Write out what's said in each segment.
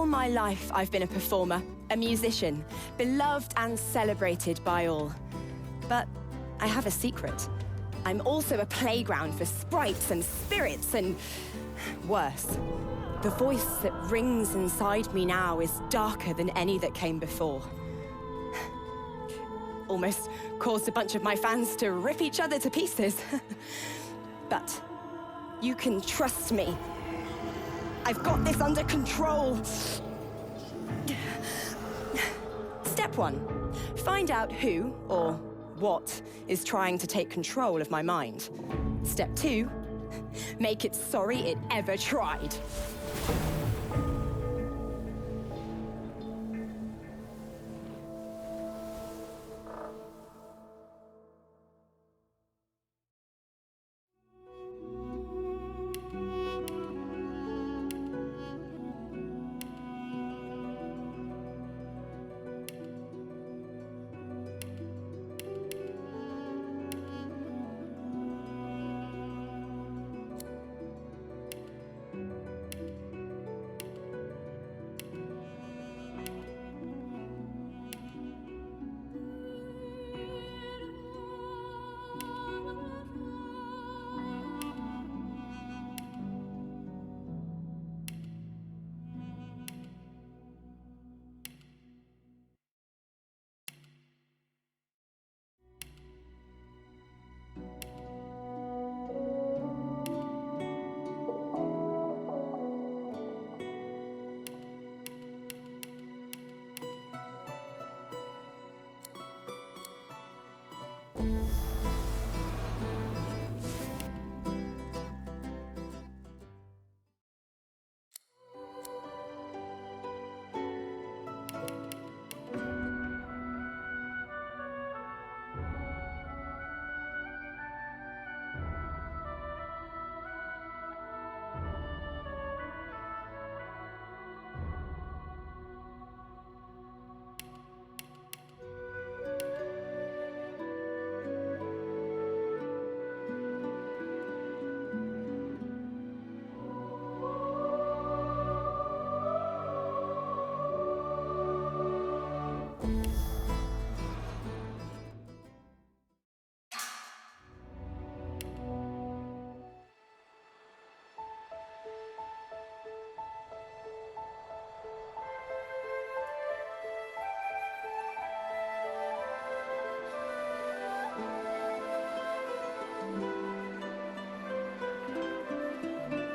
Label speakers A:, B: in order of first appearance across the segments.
A: All my life, I've been a performer, a musician, beloved and celebrated by all. But I have a secret. I'm also a playground for sprites and spirits and worse. The voice that rings inside me now is darker than any that came before. Almost caused a bunch of my fans to rip each other to pieces. But you can trust me. I've got this under control. Step 1. Find out who or what is trying to take control of my mind. Step 2. Make it sorry it ever tried.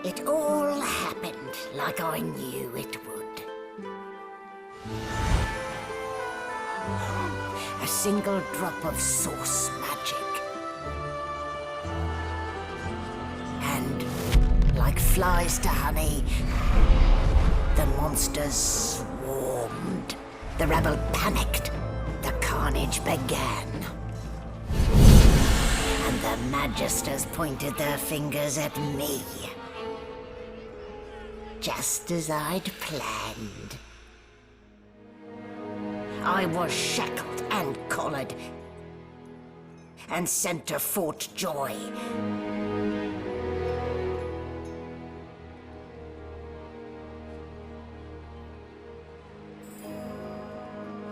B: It all happened like I knew it would. A single drop of source magic. And, like flies to honey, the monsters swarmed. The rebel panicked. The carnage began. And the Magisters pointed their fingers at me. Just as I'd planned. I was shackled and collared, and sent to Fort Joy.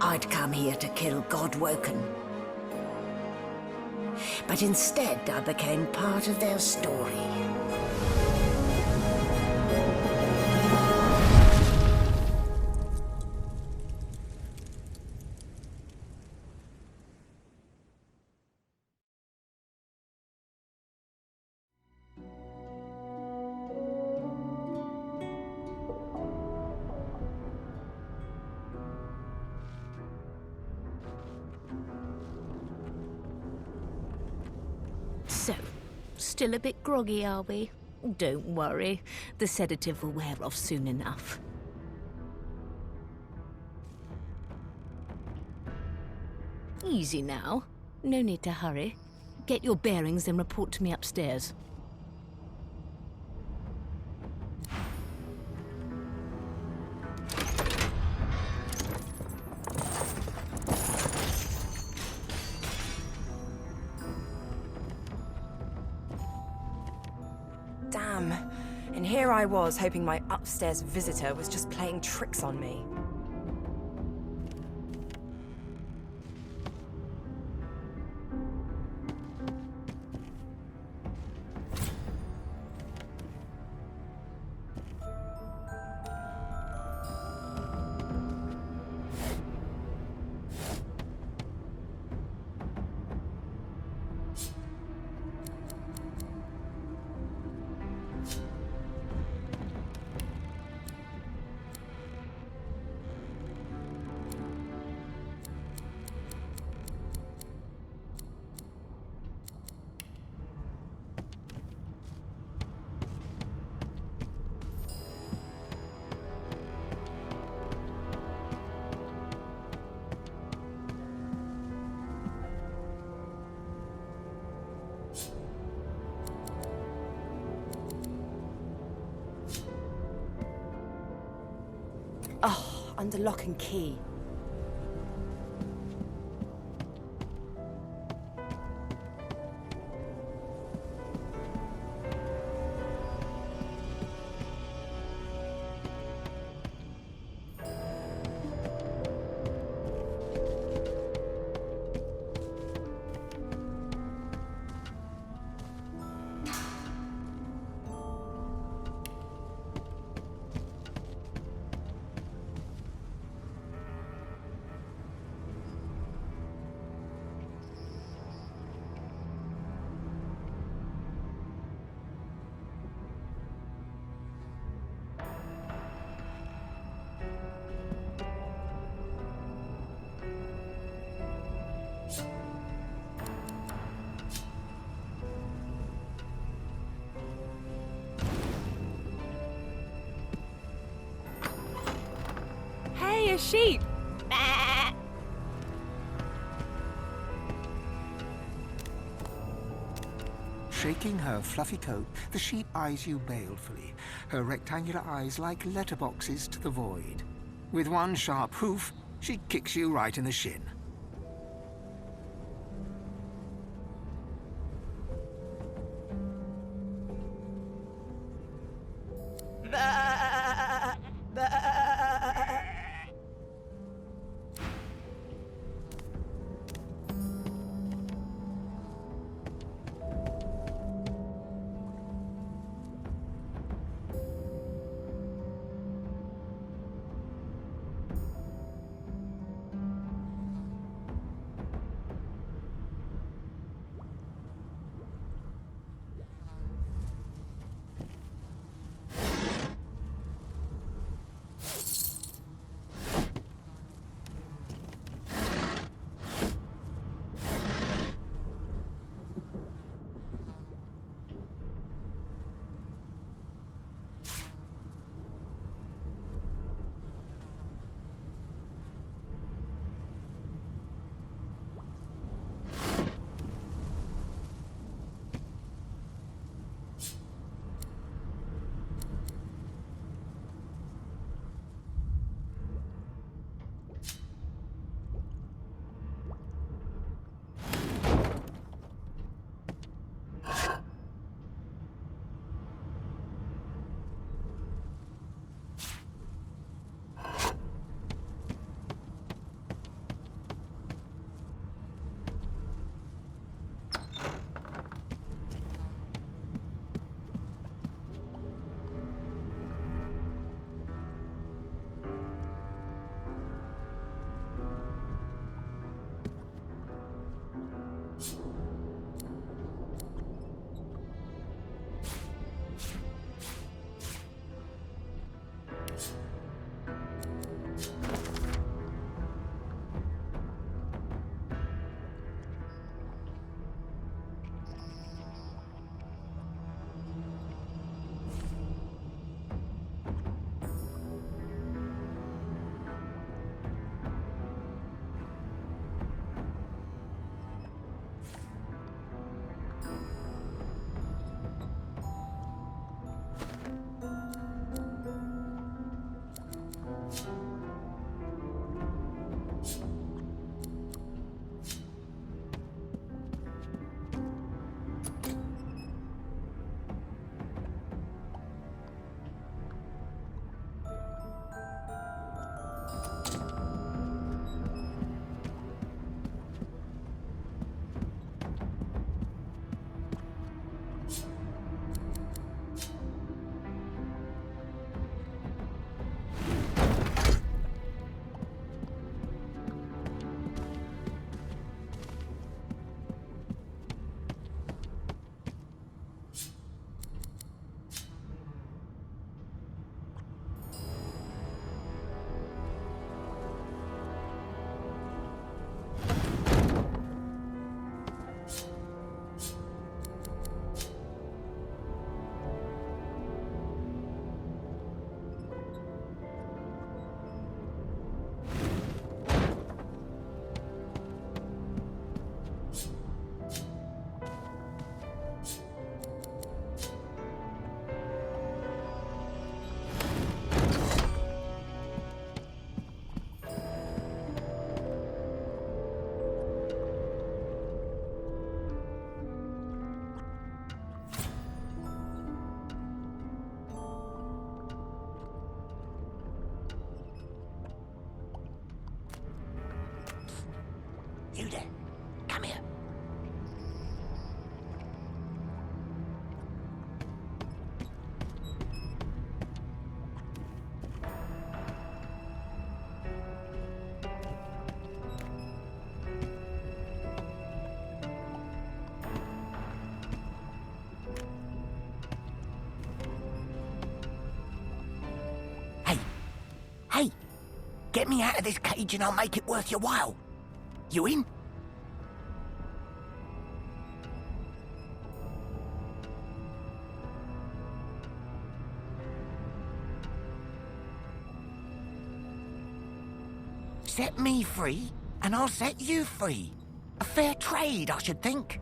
B: I'd come here to kill Godwoken. But instead, I became part of their story.
C: So, still a bit groggy, are we? Don't worry, the sedative will wear off soon enough. Easy now. No need to hurry. Get your bearings and report to me upstairs.
D: And here I was, hoping my upstairs visitor was just playing tricks on me. Oh, under lock and key. Hey, a sheep!
E: Shaking her fluffy coat, the sheep eyes you balefully, her rectangular eyes like letterboxes to the void. With one sharp hoof, she kicks you right in the shin.
B: You there. Come here. Hey, get me out of this cage and I'll make it worth your while. You in? Set me free, and I'll set you free. A fair trade, I should think.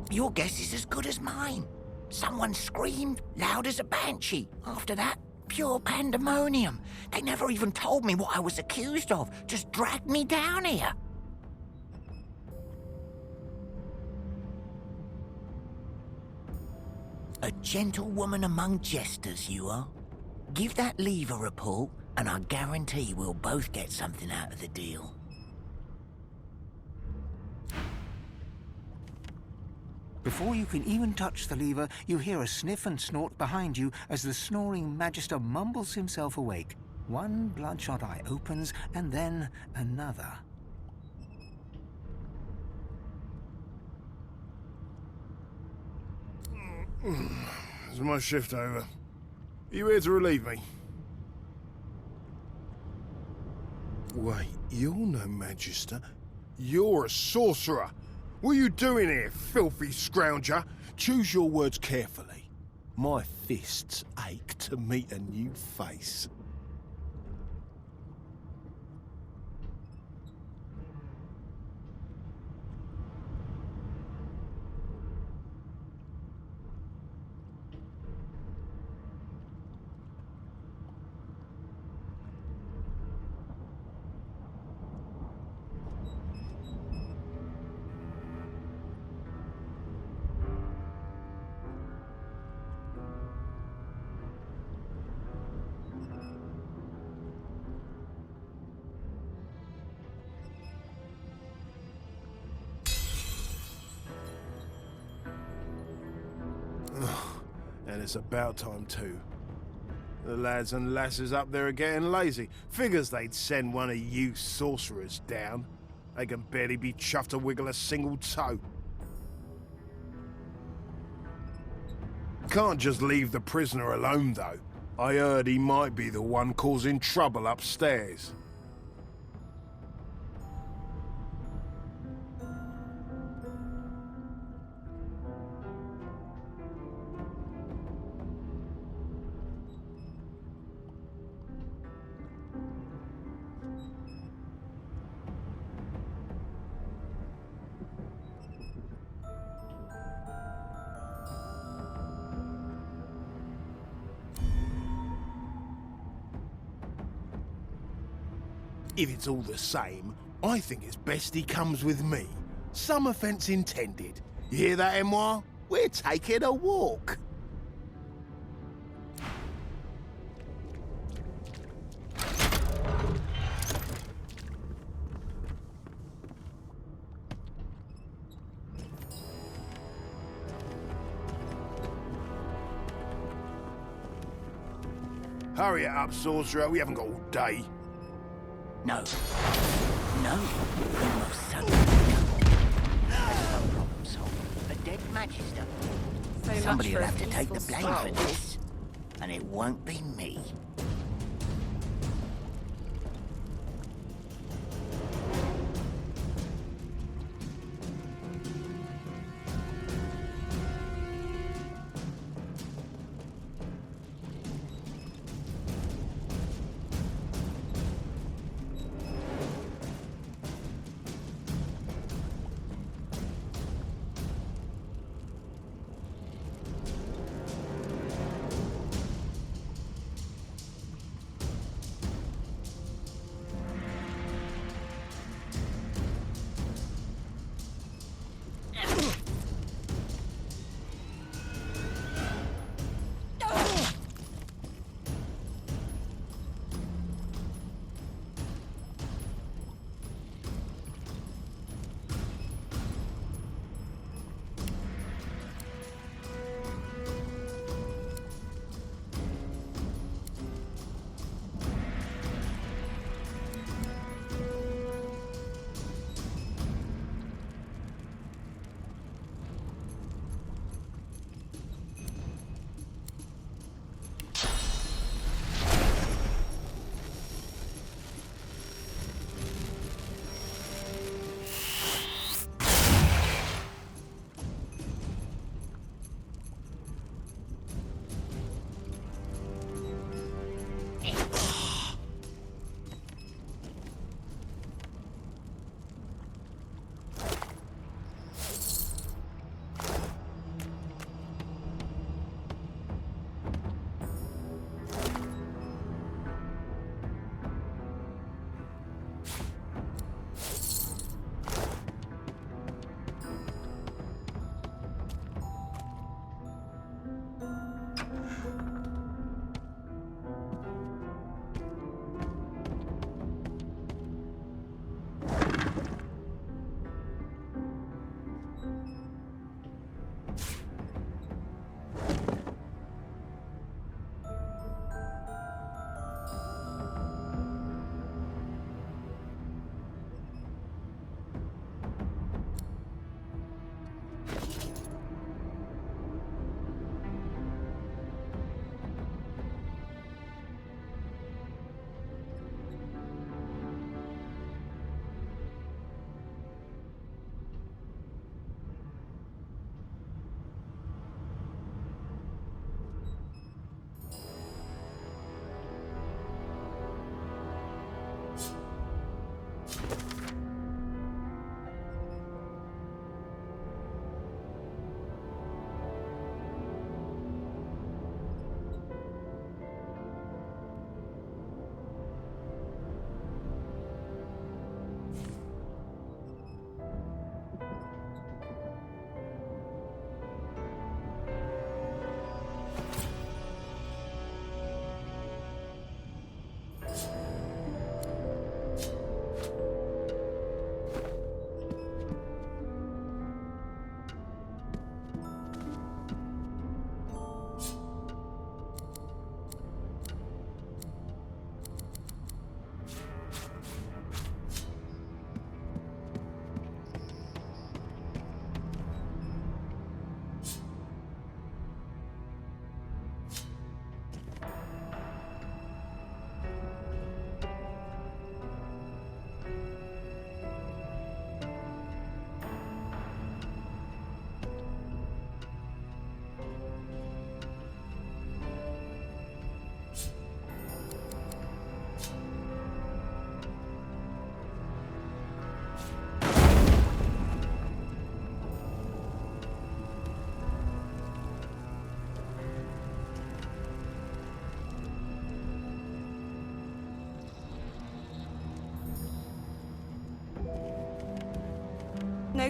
B: Your guess is as good as mine. Someone screamed loud as a banshee. After that, pure pandemonium. They never even told me what I was accused of. Just dragged me down here. A gentlewoman among jesters, you are. Give that lever a pull, and I guarantee we'll both get something out of the deal.
E: Before you can even touch the lever, you hear a sniff and snort behind you as the snoring Magister mumbles himself awake. One bloodshot eye opens, and then another.
F: Is my shift over? Are you here to relieve me? Wait, you're no Magister. You're a sorcerer. What are you doing here, filthy scrounger? Choose your words carefully. My fists ache to meet a new face. And it's about time too. The lads and lasses up there are getting lazy. Figures they'd send one of you sorcerers down. They can barely be chuffed to wiggle a single toe. Can't just leave the prisoner alone though. I heard he might be the one causing trouble upstairs. If it's all the same, I think it's best he comes with me. Some offence intended. You hear that, Emoire? We're taking a walk. Hurry it up, sorcerer. We haven't got all day.
B: No. No. We must certainly don't. There's no problem solved. A dead Magister. Somebody will have to take the blame for this. And it won't be me.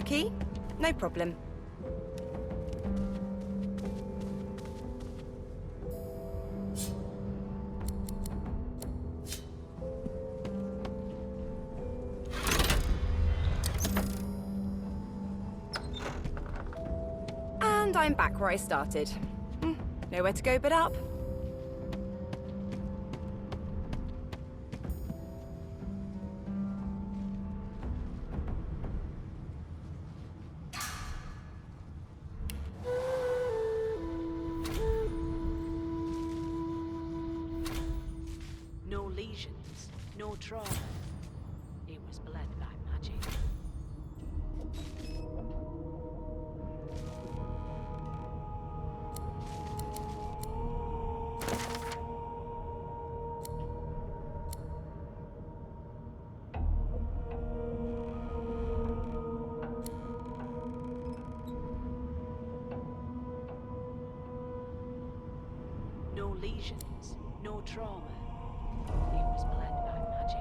D: key? No problem. And I'm back where I started. Nowhere to go but up.
G: No lesions, no trauma. It was bled by magic. No lesions, no trauma. It was bled by magic.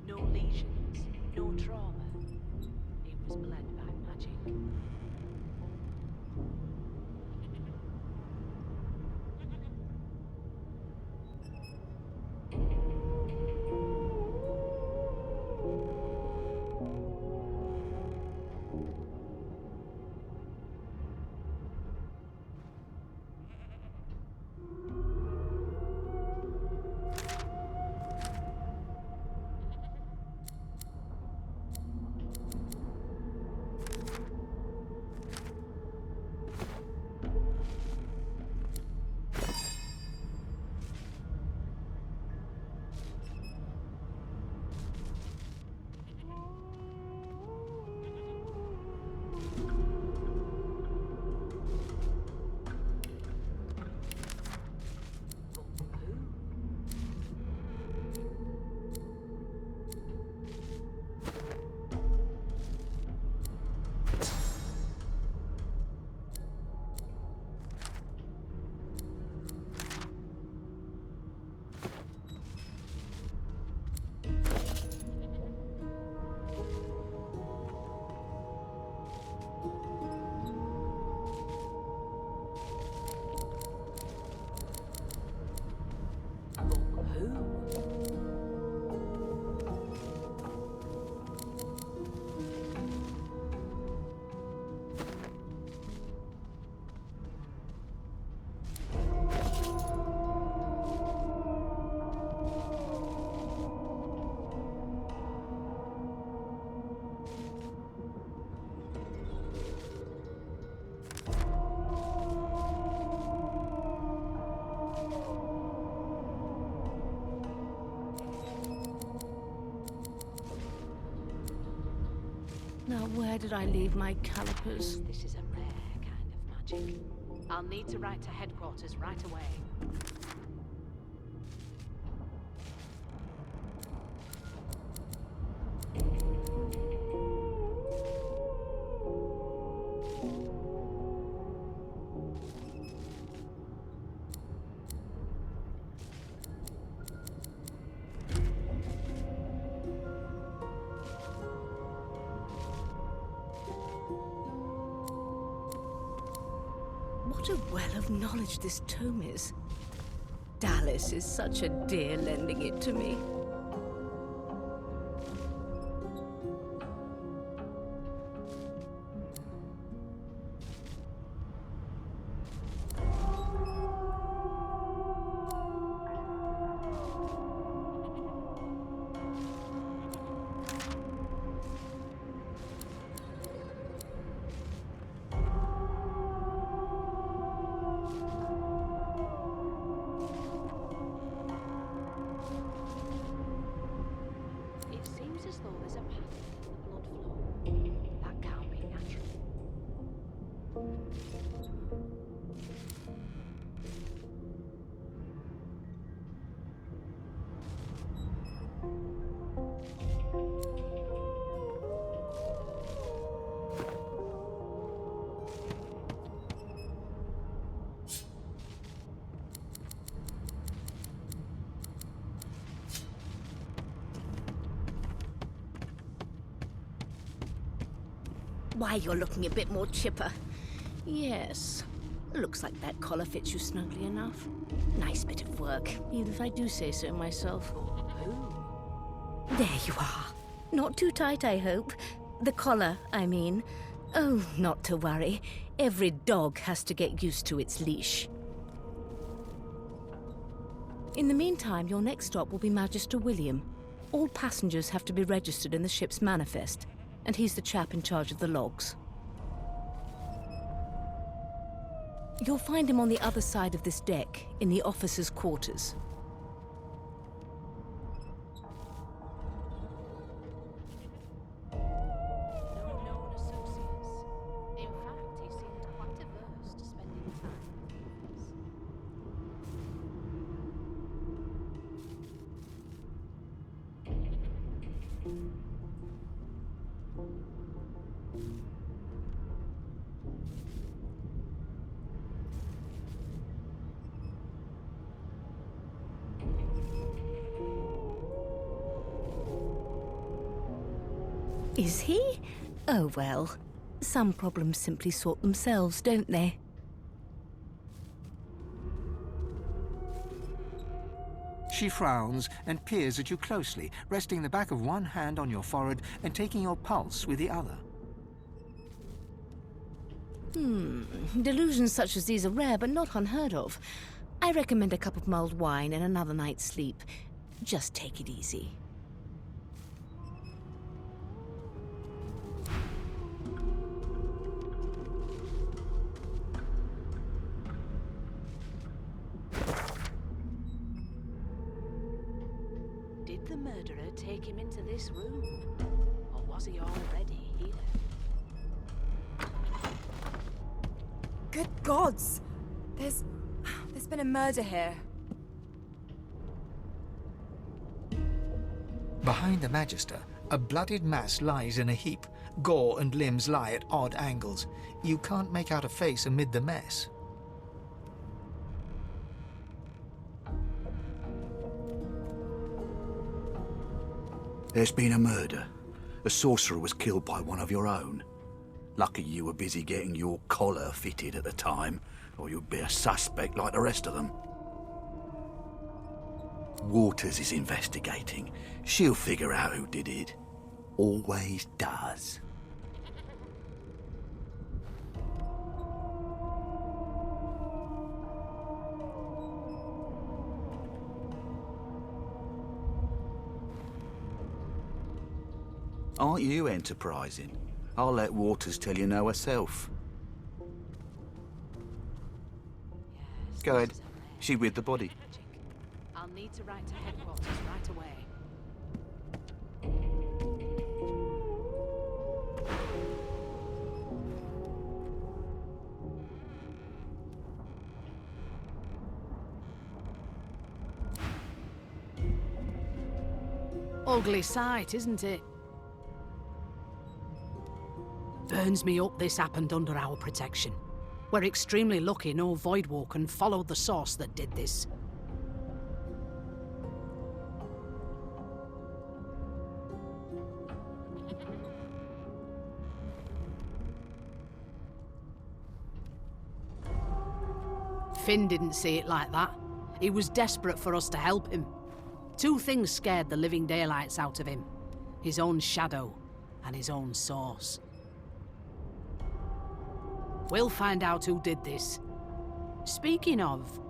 G: No lesions, no trauma. It was bled by magic.
C: Now, where did I leave my calipers?
G: This is a rare kind of magic. I'll need to write to headquarters right away.
C: What a well of knowledge this tome is. Dallas is such a dear lending it to me. As though there's a pattern in the blood flow. That can't be natural. Why, you're looking a bit more chipper. Yes. Looks like that collar fits you snugly enough. Nice bit of work, even if I do say so myself. There you are. Not too tight, I hope. The collar, I mean. Oh, not to worry. Every dog has to get used to its leash. In the meantime, your next stop will be Magister William. All passengers have to be registered in the ship's manifest, and he's the chap in charge of the logs. You'll find him on the other side of this deck, in the officers' quarters.
G: No known associates. In fact, he seemed quite averse to spending time with us.
C: Is he? Oh well. Some problems simply sort themselves, don't they?
E: She frowns and peers at you closely, resting the back of one hand on your forehead and taking your pulse with the other.
C: Delusions such as these are rare, but not unheard of. I recommend a cup of mulled wine and another night's sleep. Just take it easy.
G: Did the murderer take him into this room? Or was he already here?
D: Good gods! There's been a murder here.
E: Behind the Magister, a bloodied mass lies in a heap. Gore and limbs lie at odd angles. You can't make out a face amid the mess.
H: There's been a murder. A sorcerer was killed by one of your own. Lucky you were busy getting your collar fitted at the time, or you'd be a suspect like the rest of them. Waters is investigating. She'll figure out who did it. Always does. Aren't you enterprising? I'll let Waters tell you no herself.
G: Yes,
H: Go ahead.
G: this is a rare
H: She with the body.
G: magic. I'll need to write to headquarters right away. Ugly sight, isn't it? Burns me up this happened under our protection. We're extremely lucky no Voidwalker followed the source that did this. Finn didn't see it like that. He was desperate for us to help him. Two things scared the living daylights out of him. His own shadow and his own source. We'll find out who did this. Speaking of...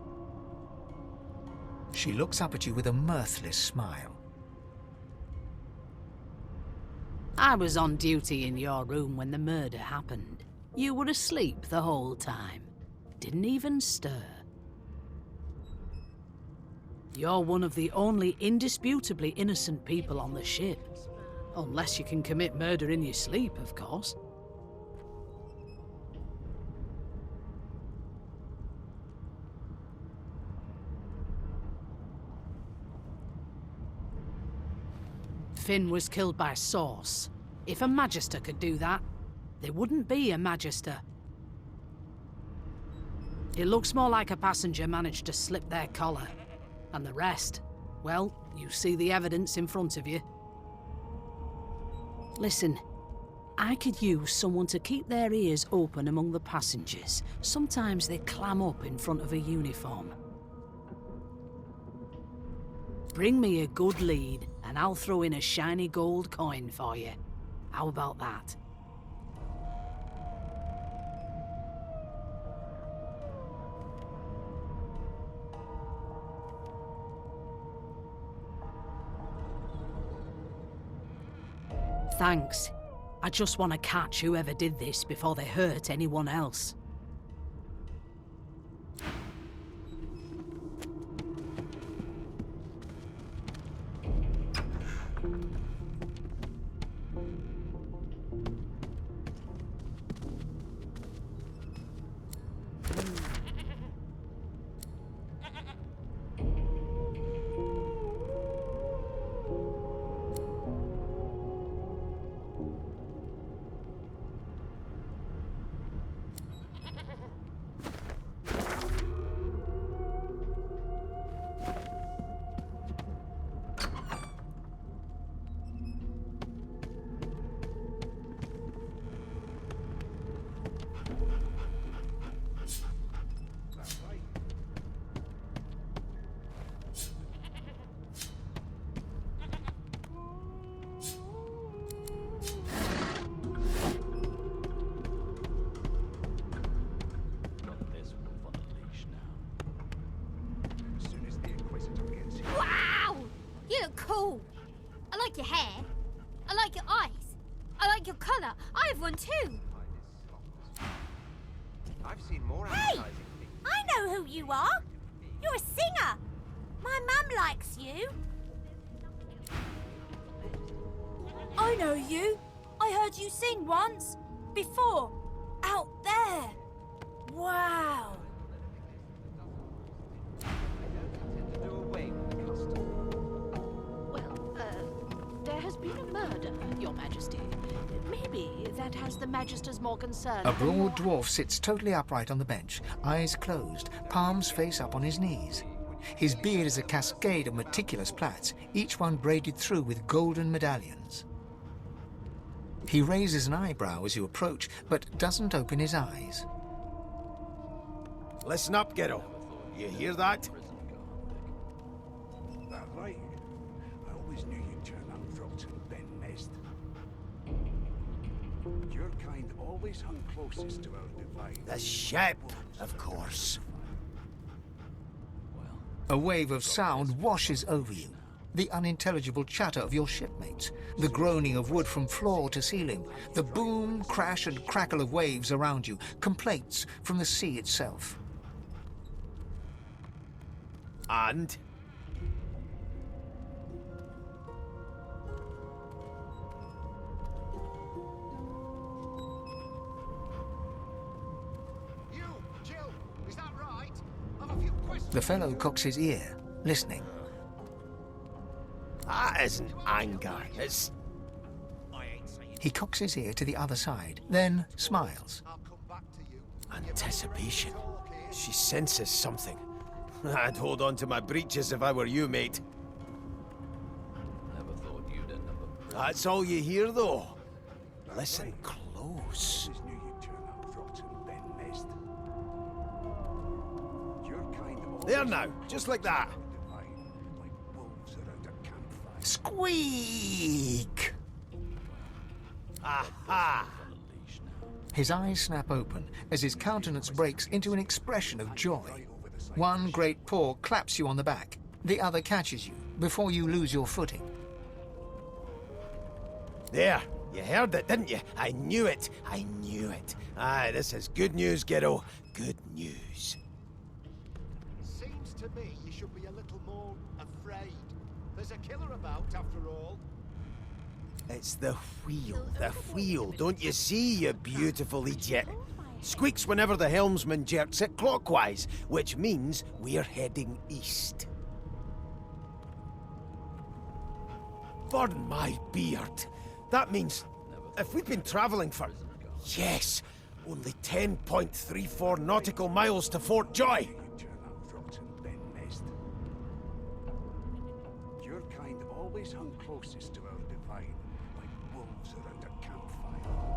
E: She looks up at you with a mirthless smile.
G: I was on duty in your room when the murder happened. You were asleep the whole time. Didn't even stir. You're one of the only indisputably innocent people on the ship. Unless you can commit murder in your sleep, of course. Finn was killed by Source. If a Magister could do that, there wouldn't be a Magister. It looks more like a passenger managed to slip their collar. And the rest, well, you see the evidence in front of you. Listen, I could use someone to keep their ears open among the passengers. Sometimes they clam up in front of a uniform. Bring me a good lead, and I'll throw in a shiny gold coin for you. How about that? Thanks. I just want to catch whoever did this before they hurt anyone else.
I: Cool. I like your hair. I like your eyes. I like your colour. I have one too.
J: I've seen more
I: Hey!
J: advertising.
I: I know who you are. You're a singer. My mum likes you. I know you. I heard you sing once. Before. Out there. Wow.
G: There has been a murder, Your Majesty. Maybe that has the Magisters more concerned.
E: A broad dwarf sits totally upright on the bench, eyes closed, palms face up on his knees. His beard is a cascade of meticulous plaits, each one braided through with golden medallions. He raises an eyebrow as you approach, but doesn't open his eyes.
J: Listen up, kiddo. You hear that?
F: That right? I always knew you'd turn up rotten, Ben Mest. Your kind always hung closest to our divide.
J: The ship, of course.
E: A wave of sound washes over you. The unintelligible chatter of your shipmates, the groaning of wood from floor to ceiling, the boom, crash and crackle of waves around you, complaints from the sea itself.
J: And?
K: You, Jill, is that right? I've a few questions.
E: The fellow cocks his ear, listening.
J: That isn't anger, it's...
E: He cocks his ear to the other side, then smiles.
K: I'll come back to you.
J: anticipation. She senses something. I'd hold on to my breeches if I were you, mate.
H: Never thought you'd end up a...
J: That's all you hear, though. Listen close. There now, just like that.
E: Squeak!
J: Aha!
E: His eyes snap open as his countenance breaks into an expression of joy. One great paw claps you on the back. The other catches you before you lose your footing.
J: There, you heard it, didn't you? I knew it. I knew it. Aye, this is good news, kiddo. Good news.
K: Seems to me you should be a little more afraid. There's a killer about, after all.
J: It's the wheel, don't you see, you beautiful idiot? Squeaks whenever the helmsman jerks it clockwise, which means we're heading east. Burn my beard. That means if we've been travelling for, yes, only 10.34 nautical miles to Fort Joy.
F: Your kind always hung closest to our divine, like wolves around a campfire.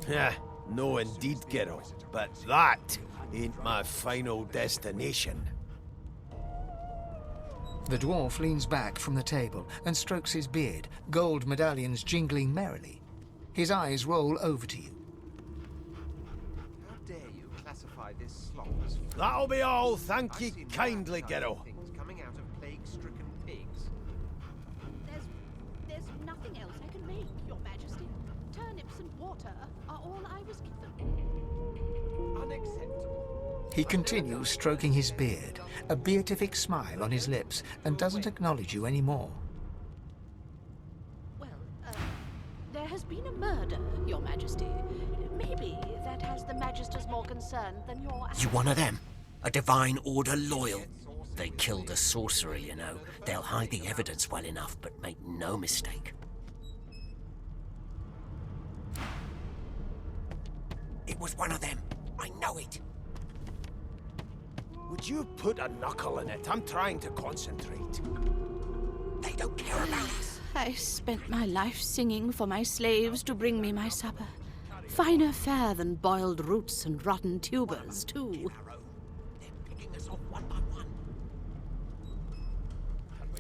J: Yeah, no indeed, kiddo. But that ain't my final destination.
E: The dwarf leans back from the table and strokes his beard, gold medallions jingling merrily. His eyes roll over to you.
K: How dare you classify this slop as food?
J: That'll be all, thank ye kindly, kiddo.
K: Things coming out of plague-stricken pigs.
L: There's nothing else I can make, Your Majesty. Turnips and water are all I was given.
K: Unacceptable.
E: He continues stroking his beard, a beatific smile on his lips, and doesn't acknowledge you anymore.
L: Well, there has been a murder, Your Majesty. Maybe that has the Magisters more concerned than your...
B: You one of them? A divine order loyal? They killed a sorcerer, you know. They'll hide the evidence well enough, but make no mistake. It was one of them. I know it.
J: Would you put a knuckle in it? I'm trying to concentrate.
B: They don't care about us.
L: I spent my life singing for my slaves to bring me my supper. Finer fare than boiled roots and rotten tubers, too.
B: They're picking us off one by one.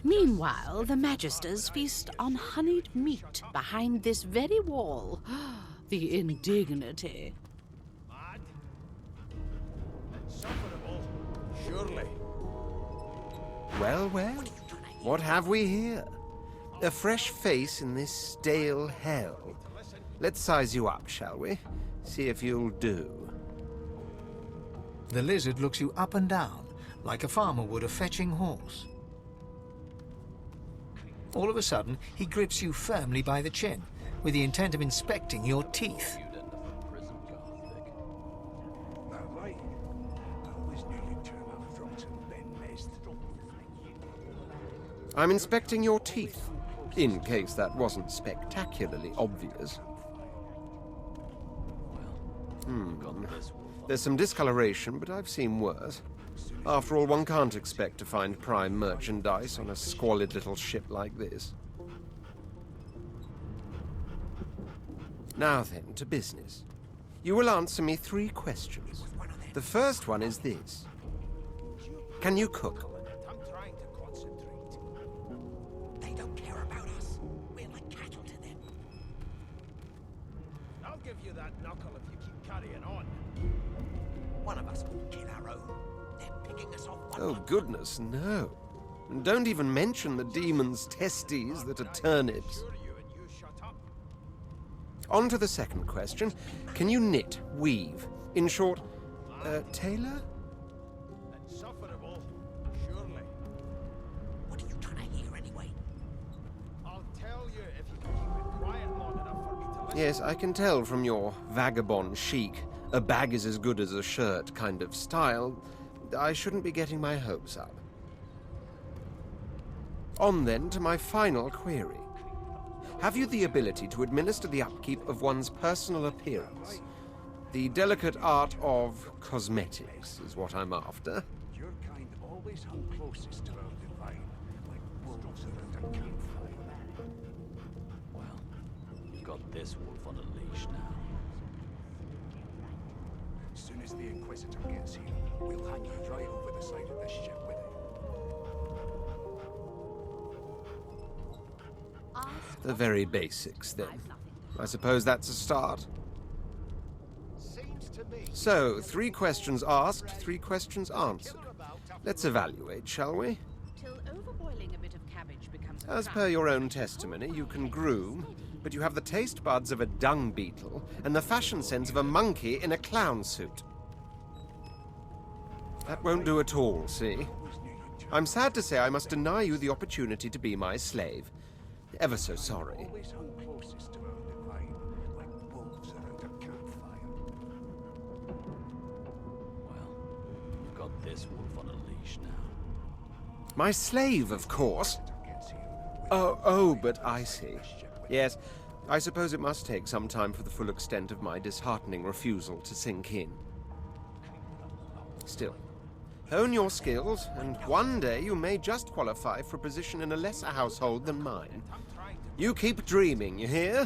L: Meanwhile, the Magisters feast on honeyed meat behind this very wall. The indignity.
J: Mad? Insufferable, surely.
M: Well, well, what have we here? A fresh face in this stale hell. Let's size you up, shall we? See if you'll do.
E: The lizard looks you up and down, like a farmer would a fetching horse. All of a sudden, he grips you firmly by the chin, with the intent of inspecting your teeth.
M: I'm inspecting your teeth, in case that wasn't spectacularly obvious. There's some discoloration, but I've seen worse. After all, one can't expect to find prime merchandise on a squalid little ship like this. Now then, to business. You will answer me 3 questions. The first one is this. Can you cook?
J: I'm trying to concentrate.
B: They don't care about us. We're like cattle to them.
J: I'll give you that knuckle if you keep carrying on.
B: One of us will kill our own. They're picking us off one
M: Oh,
B: by
M: goodness, no. And don't even mention the demon's testes that are turnips.
J: Sure you and you shut up.
M: On to the second question. Can you knit, weave? In short, tailor?
J: Insufferable, surely.
B: What are you trying to hear anyway?
J: I'll tell you if you can keep it quiet long enough for me to listen.
M: Yes, I can tell from your vagabond chic, a bag is as good as a shirt kind of style. I shouldn't be getting my hopes up. On then to my final query. Have you the ability to administer the upkeep of one's personal appearance? The delicate art of cosmetics is what I'm after.
H: Your kind always hung closest to our divine, like wolves around a campfire.
N: Well, you've got this wolf on a leash now.
H: As soon as the Inquisitor gets here, we'll hang you right over the side of this ship with it.
M: The very basics, then. I suppose that's a start.
K: Seems to me.
M: So, 3 questions asked, 3 questions answered. Let's evaluate, shall we?
L: Till overboiling a bit of cabbage becomes a
M: As
L: crime.
M: per your own testimony, you can groom, but you have the taste buds of a dung beetle and the fashion sense of a monkey in a clown suit. That won't do at all, see? I'm sad to say I must deny you the opportunity to be my slave. Ever so sorry.
H: Always hung closest to our divine, like wolves around a campfire.
N: Well, you've got this wolf on a leash now.
M: My slave, of course. Oh, but I see. Yes, I suppose it must take some time for the full extent of my disheartening refusal to sink in. Still, hone your skills, and one day you may just qualify for a position in a lesser household than mine. You keep dreaming, you hear?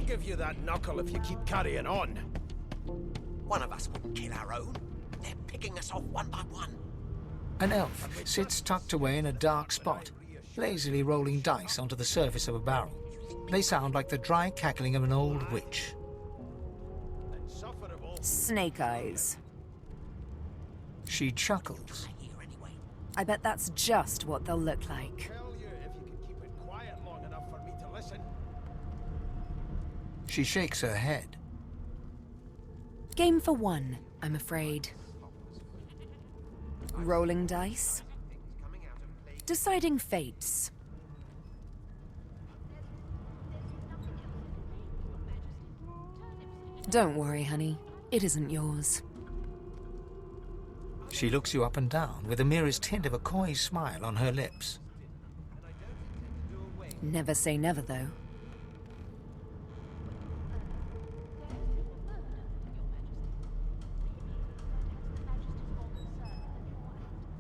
J: I'll give you that knuckle if you keep carrying on.
B: One of us wouldn't kill our own. They're picking us off one by one.
E: An elf sits tucked away in a dark spot, lazily rolling dice onto the surface of a barrel. They sound like the dry cackling of an old witch.
D: Snake eyes.
E: She chuckles.
D: I bet that's just what they'll look like.
E: She shakes her head.
D: Game for one, I'm afraid. Rolling dice. Deciding fates. Don't worry, honey. It isn't yours.
E: She looks you up and down with the merest hint of a coy smile on her lips.
D: Never say never, though.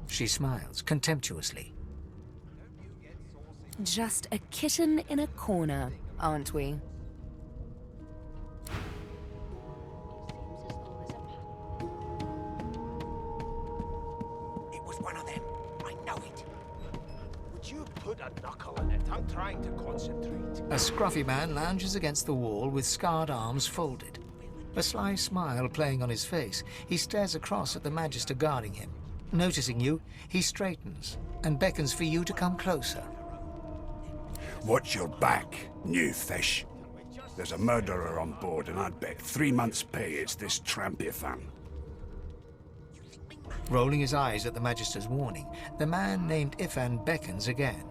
E: She smiles contemptuously.
D: Just a kitten in a corner, aren't we?
B: It was one of them. I know it.
J: Would you put a knuckle in it? I'm trying to concentrate.
E: A scruffy man lounges against the wall with scarred arms folded. A sly smile playing on his face, he stares across at the Magister guarding him. Noticing you, he straightens and beckons for you to come closer.
H: Watch your back, new fish. There's a murderer on board, and I'd bet 3 months' pay it's this tramp Ifan.
E: Rolling his eyes at the Magister's warning, the man named Ifan beckons again.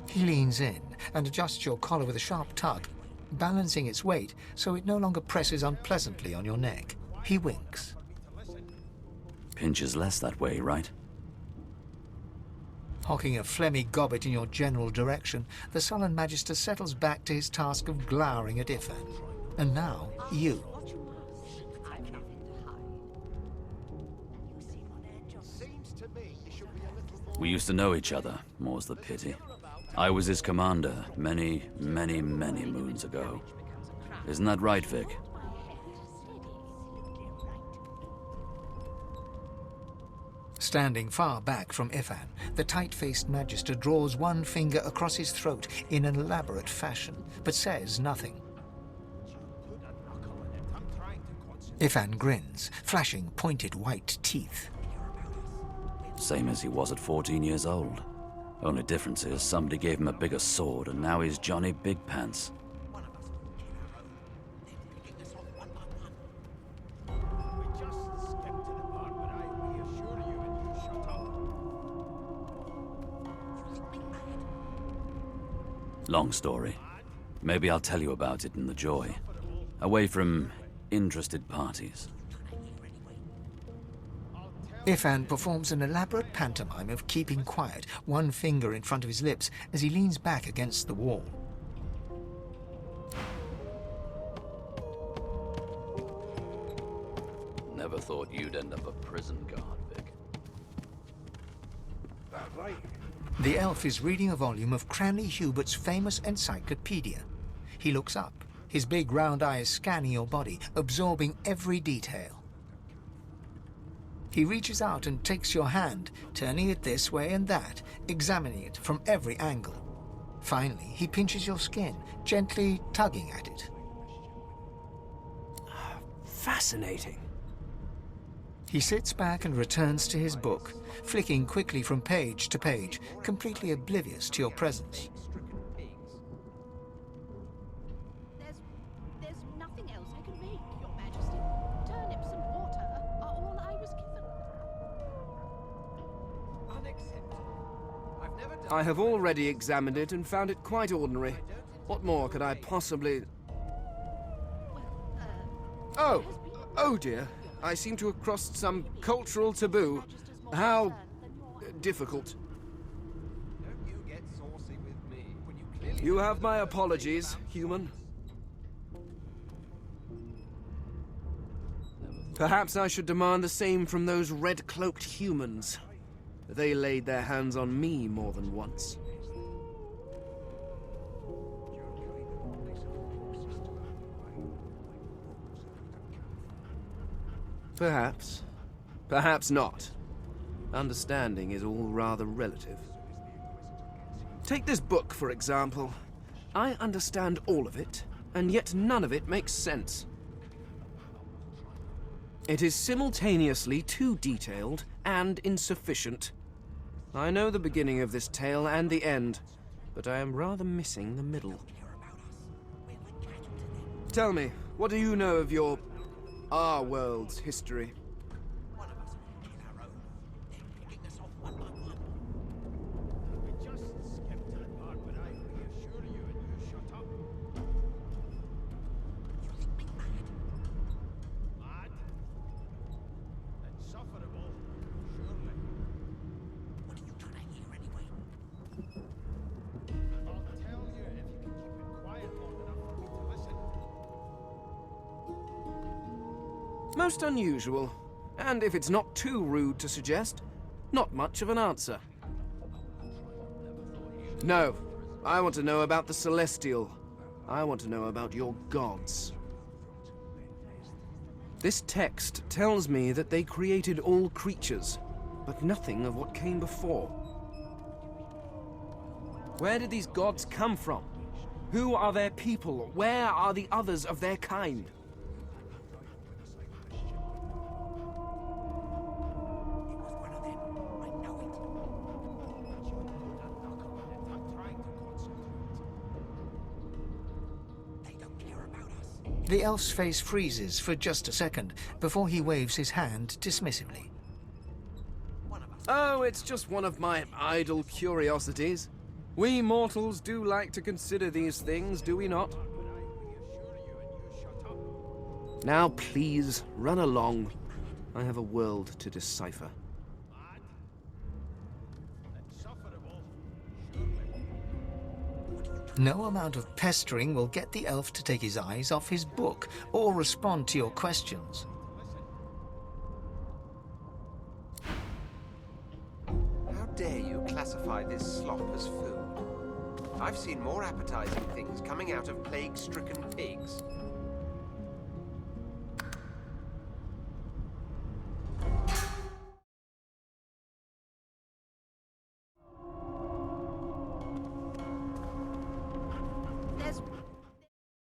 E: He leans in and adjusts your collar with a sharp tug, balancing its weight so it no longer presses unpleasantly on your neck. He winks.
N: Pinches less that way, right?
E: Hocking a phlegmy gobbet in your general direction, the sullen Magister settles back to his task of glowering at Ifan. And now, you.
N: We used to know each other, more's the pity. I was his commander many, many, many moons ago. Isn't that right, Vic?
E: Standing far back from Ifan, the tight-faced Magister draws one finger across his throat in an elaborate fashion, but says nothing. Ifan grins, flashing pointed white teeth.
N: Same as he was at 14 years old. Only difference is somebody gave him a bigger sword, and now he's Johnny Big Pants. Long story. Maybe I'll tell you about it in the joy. Away from interested parties.
E: Ifan performs an elaborate pantomime of keeping quiet, one finger in front of his lips as he leans back against the wall.
N: Never thought you'd end up a prison guard, Vic.
H: That right?
E: The elf is reading a volume of Cranley Hubert's famous encyclopedia. He looks up, his big round eyes scanning your body, absorbing every detail. He reaches out and takes your hand, turning it this way and that, examining it from every angle. Finally, he pinches your skin, gently tugging at it.
J: Fascinating.
E: He sits back and returns to his book, flicking quickly from page to page, completely oblivious to your presence.
L: There's nothing else I can make, Your Majesty. Turnips and water are all I was given.
J: Unacceptable.
O: I have already examined it and found it quite ordinary. What more could I possibly... Oh dear. I seem to have crossed some cultural taboo. How... difficult. You have my apologies, human. Perhaps I should demand the same from those red-cloaked humans. They laid their hands on me more than once. Perhaps. Perhaps not. Understanding is all rather relative. Take this book, for example. I understand all of it, and yet none of it makes sense. It is simultaneously too detailed and insufficient. I know the beginning of this tale and the end, but I am rather missing the middle. Tell me, what do you know of our world's history? Most unusual, and if it's not too rude to suggest, not much of an answer. No, I want to know about the Celestial. I want to know about your gods. This text tells me that they created all creatures, but nothing of what came before. Where did these gods come from? Who are their people? Where are the others of their kind?
E: The elf's face freezes for just a second before he waves his hand dismissively.
O: Oh, it's just one of my idle curiosities. We mortals do like to consider these things, do we not? Now, please, run along. I have a world to decipher.
E: No amount of pestering will get the elf to take his eyes off his book or respond to your questions.
M: How dare you classify this slop as food? I've seen more appetizing things coming out of plague-stricken pigs.